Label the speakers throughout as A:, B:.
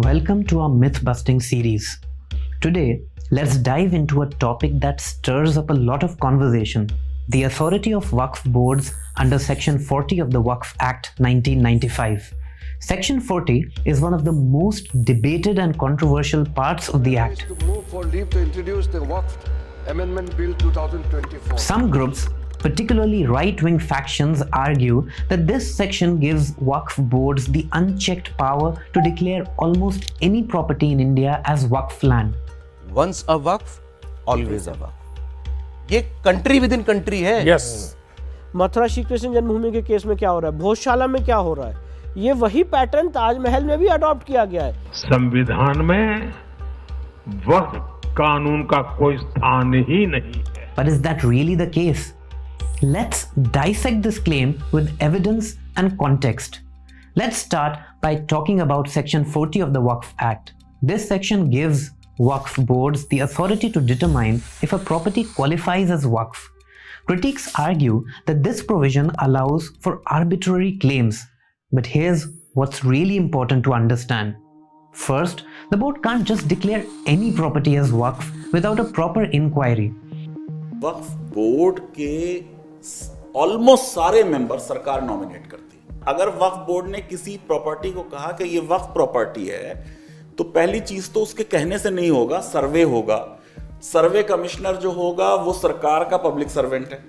A: Welcome to our myth-busting series. Today, let's dive into a topic that stirs up a lot of conversation: the authority of Waqf boards under Section 40 of the Waqf Act 1995. Section 40 is one of the most debated and controversial parts of the Act.
B: To move for leave to introduce the Waqf Amendment Bill 2024.
A: Some groups, particularly right-wing factions, argue that this section gives Waqf boards the unchecked power to declare almost any property in India as Waqf land.
C: Once a Waqf, always a Waqf. ये country with in country है.
D: Yes Mathura Shri Krishna जन्मभूमि के case में क्या हो रहा है, भोजशाला में क्या हो रहा है, ये वही पैटर्न ताजमहल में भी अडॉप्ट किया गया है.
E: संविधान में वक्फ कानून का कोई स्थान ही नहीं है.
A: But is that really the case? Let's dissect this claim with evidence and context. Let's start by talking about Section 40 of the Waqf Act. This section gives Waqf boards the authority to determine if a property qualifies as Waqf. Critics argue that this provision allows for arbitrary claims. But here's what's really important to understand. First, the board can't just declare any property as Waqf without a proper inquiry.
F: Waqf board के almost सारे member सरकार nominate करती है. अगर वक्फ board ने किसी property को कहा कि ये वक्फ प्रॉपर्टी है, तो पहली चीज तो उसके कहने से नहीं होगा, सर्वे होगा. सर्वे कमिश्नर जो होगा वो सरकार का पब्लिक सर्वेंट है.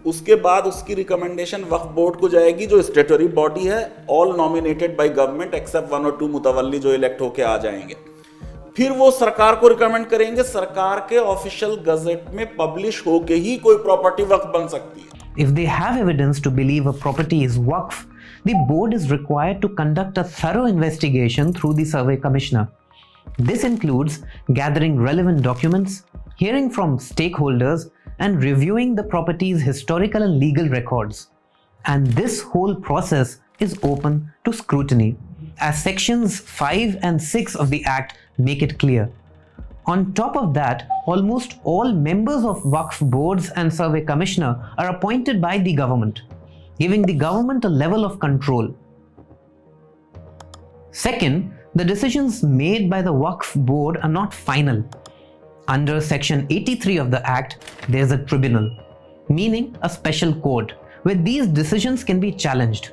F: उसके बाद उसकी रिकमेंडेशन वक्फ बोर्ड को जाएगी जो स्टेटरी बॉडी है, all nominated by government except 1 और 2 मुतवल्ली जो इलेक्ट होके आ जाएंगे. फिर वो सरकार को रिकमेंड करेंगे, सरकार के ऑफिशियल गजेट में पब्लिश होके ही कोई प्रॉपर्टी वक्फ बन सकती है.
A: If they have evidence to believe a property is Waqf, the board is required to conduct a thorough investigation through the survey commissioner. This includes gathering relevant documents, hearing from stakeholders, and reviewing the property's historical and legal records. And this whole process is open to scrutiny, as sections 5 and 6 of the Act make it clear. On top of that, almost all members of Waqf boards and survey commissioner are appointed by the government, giving the government a level of control. Second, the decisions made by the Waqf board are not final. Under Section 83 of the Act, there is a tribunal, meaning a special court, where these decisions can be challenged.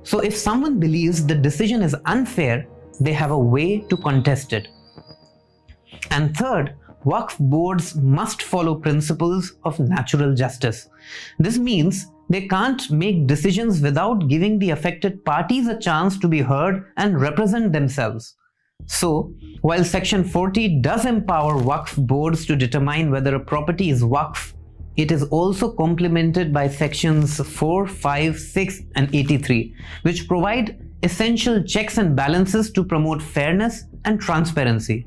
A: So if someone believes the decision is unfair, they have a way to contest it. And third, Waqf boards must follow principles of natural justice. This means they can't make decisions without giving the affected parties a chance to be heard and represent themselves. So, while Section 40 does empower Waqf boards to determine whether a property is Waqf, it is also complemented by Sections 4, 5, 6 and 83, which provide essential checks and balances to promote fairness and transparency.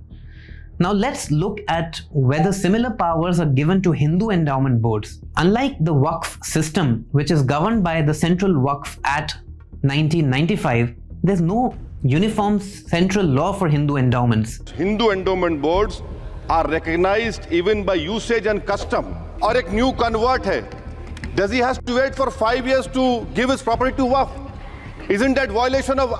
A: Now let's look at whether similar powers are given to Hindu endowment boards. Unlike the Waqf system, which is governed by the Central Waqf Act 1995, there's no uniform central law for Hindu endowments.
G: Hindu endowment boards are recognized even by usage and custom. और एक new convert है, does he has to wait for 5 years to give his property to Waqf? Isn't that violation of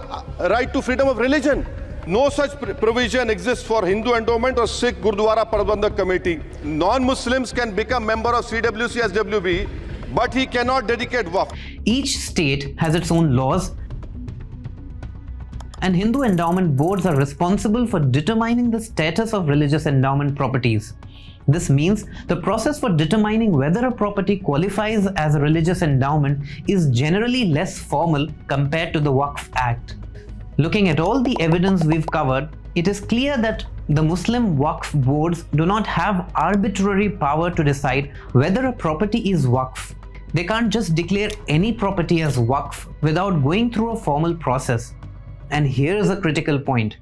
G: right to freedom of religion? No such provision exists for Hindu endowment or Sikh Gurdwara Prabandhak Committee. Non-Muslims can become member of CWC SWB, but he cannot dedicate Waqf.
A: Each state has its own laws, and Hindu endowment boards are responsible for determining the status of religious endowment properties. This means the process for determining whether a property qualifies as a religious endowment is generally less formal compared to the Waqf Act. Looking at all the evidence we've covered, it is clear that the Muslim Waqf boards do not have arbitrary power to decide whether a property is Waqf. They can't just declare any property as Waqf without going through a formal process. And here's a critical point.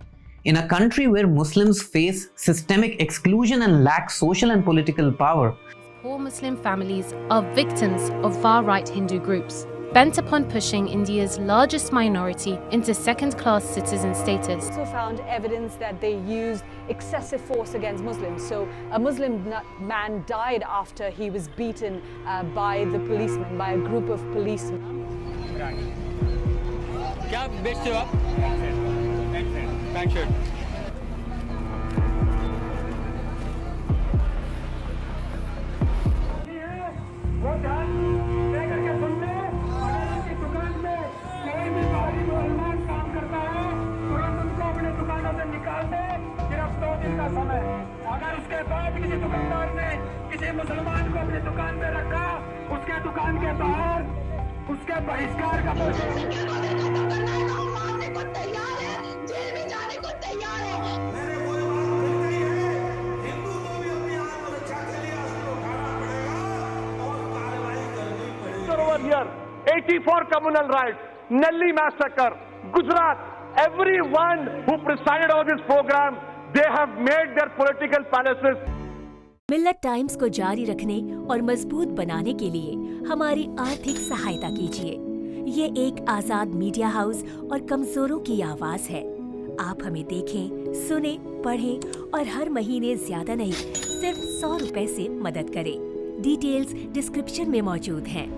A: In a country where Muslims face systemic exclusion and lack social and political power,
H: poor Muslim families are victims of far-right Hindu groups, bent upon pushing India's largest minority into second-class citizen status.
I: Also found evidence that they used excessive force against Muslims. So a Muslim man died after he was beaten by the policemen, by a group of policemen.
J: क्या बेचते हो आप? Pant shirt.
E: किसी दुकानदार ने किसी मुसलमान को अपनी दुकान पे रखा, उसके दुकान के बाहर उसके बहिष्कार का over here, 84 communal riots, Nelly massacre, Gujarat, everyone who presided over this program, they have made their political palaces.
J: Millat times को जारी रखने और मजबूत बनाने के लिए हमारी आर्थिक सहायता कीजिए। ये एक आजाद मीडिया हाउस और कमजोरों की आवाज है। आप हमें देखें, सुने, पढ़ें और हर महीने ज्यादा नहीं, सिर्फ 100 रुपए से मदद करें। डिटेल्स डिस्क्रिप्शन में मौजूद हैं।